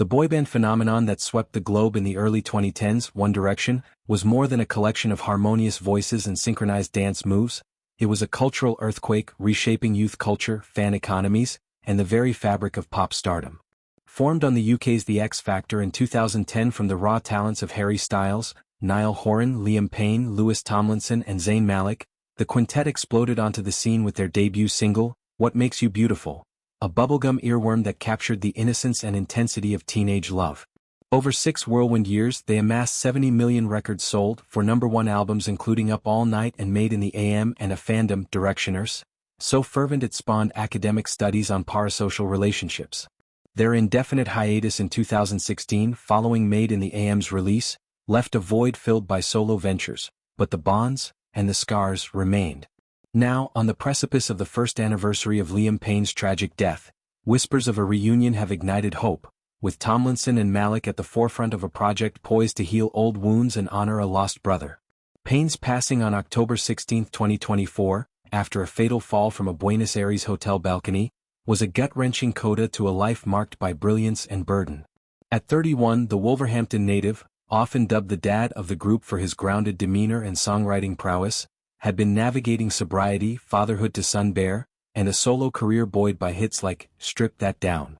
The boyband phenomenon that swept the globe in the early 2010s, One Direction, was more than a collection of harmonious voices and synchronized dance moves. It was a cultural earthquake reshaping youth culture, fan economies, and the very fabric of pop stardom. Formed on the UK's The X Factor in 2010 from the raw talents of Harry Styles, Niall Horan, Liam Payne, Lewis Tomlinson and Zayn Malik, the quintet exploded onto the scene with their debut single, What Makes You Beautiful, a bubblegum earworm that captured the innocence and intensity of teenage love. Over 6 whirlwind years, they amassed 70 million records sold for #1 albums including Up All Night and Made in the AM and a fandom, Directioners, so fervent it spawned academic studies on parasocial relationships. Their indefinite hiatus in 2016 following Made in the AM's release left a void filled by solo ventures, but the bonds and the scars remained. Now, on the precipice of the first anniversary of Liam Payne's tragic death, whispers of a reunion have ignited hope, with Tomlinson and Malik at the forefront of a project poised to heal old wounds and honor a lost brother. Payne's passing on October 16, 2024, after a fatal fall from a Buenos Aires hotel balcony, was a gut-wrenching coda to a life marked by brilliance and burden. At 31, the Wolverhampton native, often dubbed the dad of the group for his grounded demeanor and songwriting prowess, had been navigating sobriety, fatherhood to son Bear, and a solo career buoyed by hits like Strip That Down.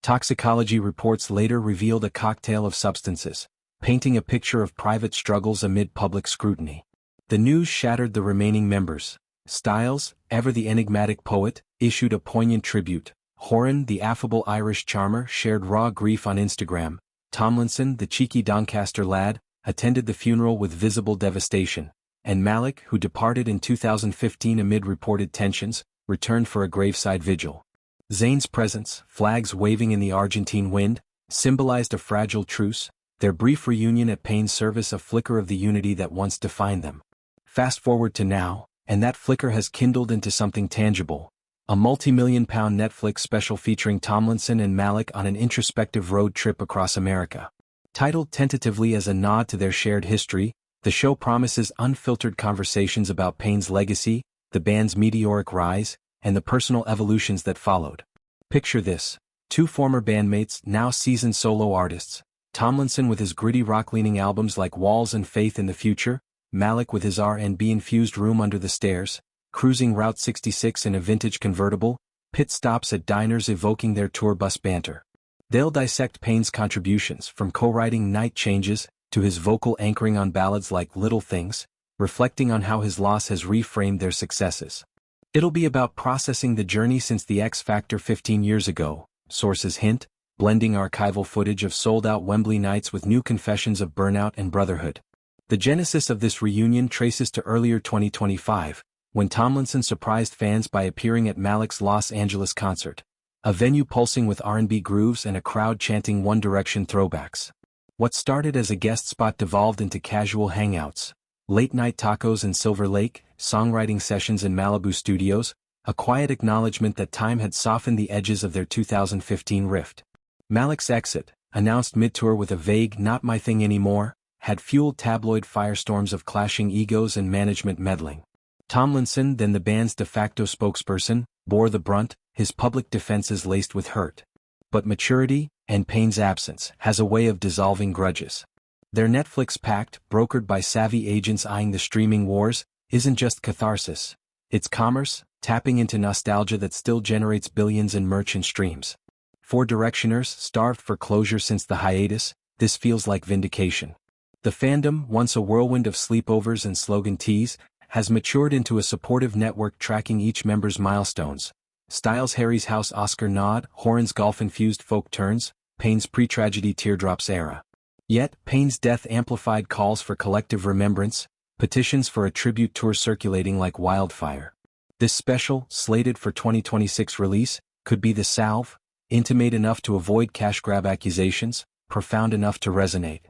Toxicology reports later revealed a cocktail of substances, painting a picture of private struggles amid public scrutiny. The news shattered the remaining members. Styles, ever the enigmatic poet, issued a poignant tribute. Horan, the affable Irish charmer, shared raw grief on Instagram. Tomlinson, the cheeky Doncaster lad, attended the funeral with visible devastation. And Malik, who departed in 2015 amid reported tensions, returned for a graveside vigil. Zayn's presence, flags waving in the Argentine wind, symbolized a fragile truce, their brief reunion at Payne's service a flicker of the unity that once defined them. Fast forward to now, and that flicker has kindled into something tangible. A multi-million-pound Netflix special featuring Tomlinson and Malik on an introspective road trip across America. Titled tentatively as a nod to their shared history, the show promises unfiltered conversations about Payne's legacy, the band's meteoric rise, and the personal evolutions that followed. Picture this: 2 former bandmates, now seasoned solo artists, Tomlinson with his gritty rock-leaning albums like Walls and Faith in the Future, Malik with his R&B-infused Room Under the Stairs, cruising Route 66 in a vintage convertible, pit stops at diners evoking their tour bus banter. They'll dissect Payne's contributions from co-writing Night Changes to his vocal anchoring on ballads like Little Things, reflecting on how his loss has reframed their successes. It'll be about processing the journey since the X Factor 15 years ago, sources hint, blending archival footage of sold-out Wembley nights with new confessions of burnout and brotherhood. The genesis of this reunion traces to earlier 2025, when Tomlinson surprised fans by appearing at Malik's Los Angeles concert, a venue pulsing with R&B grooves and a crowd chanting One Direction throwbacks. What started as a guest spot devolved into casual hangouts, late-night tacos in Silver Lake, songwriting sessions in Malibu studios, a quiet acknowledgement that time had softened the edges of their 2015 rift. Malik's exit, announced mid-tour with a vague "not my thing anymore," had fueled tabloid firestorms of clashing egos and management meddling. Tomlinson, then the band's de facto spokesperson, bore the brunt, his public defenses laced with hurt. But maturity, and Payne's absence, has a way of dissolving grudges. Their Netflix pact, brokered by savvy agents eyeing the streaming wars, isn't just catharsis. It's commerce, tapping into nostalgia that still generates billions in merch and streams. For Directioners, starved for closure since the hiatus, this feels like vindication. The fandom, once a whirlwind of sleepovers and slogan teas, has matured into a supportive network tracking each member's milestones. Styles' Harry's House Oscar nod, Horan's golf-infused folk turns, Payne's pre-tragedy teardrops era. Yet, Payne's death amplified calls for collective remembrance, petitions for a tribute tour circulating like wildfire. This special, slated for 2026 release, could be the salve, intimate enough to avoid cash grab accusations, profound enough to resonate.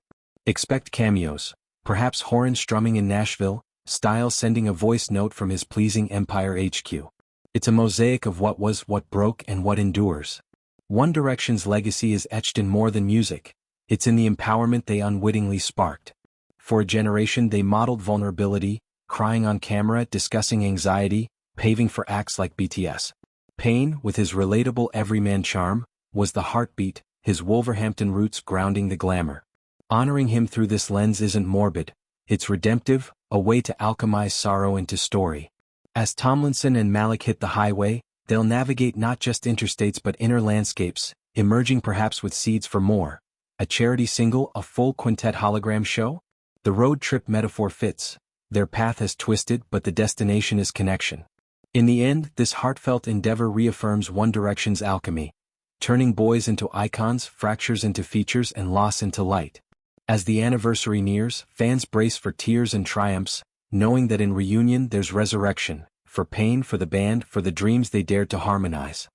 Expect cameos, perhaps Horan strumming in Nashville, Styles sending a voice note from his pleasing Empire HQ. It's a mosaic of what was, what broke, and what endures. One Direction's legacy is etched in more than music. It's in the empowerment they unwittingly sparked. For a generation they modeled vulnerability, crying on camera, discussing anxiety, paving for acts like BTS. Payne, with his relatable everyman charm, was the heartbeat, his Wolverhampton roots grounding the glamour. Honoring him through this lens isn't morbid, it's redemptive, a way to alchemize sorrow into story. As Tomlinson and Malik hit the highway, they'll navigate not just interstates but inner landscapes, emerging perhaps with seeds for more. A charity single, a full quintet hologram show? The road trip metaphor fits. Their path has twisted but the destination is connection. In the end, this heartfelt endeavor reaffirms One Direction's alchemy, turning boys into icons, fractures into features and loss into light. As the anniversary nears, fans brace for tears and triumphs, knowing that in reunion there's resurrection, for Payne, for the band, for the dreams they dared to harmonize.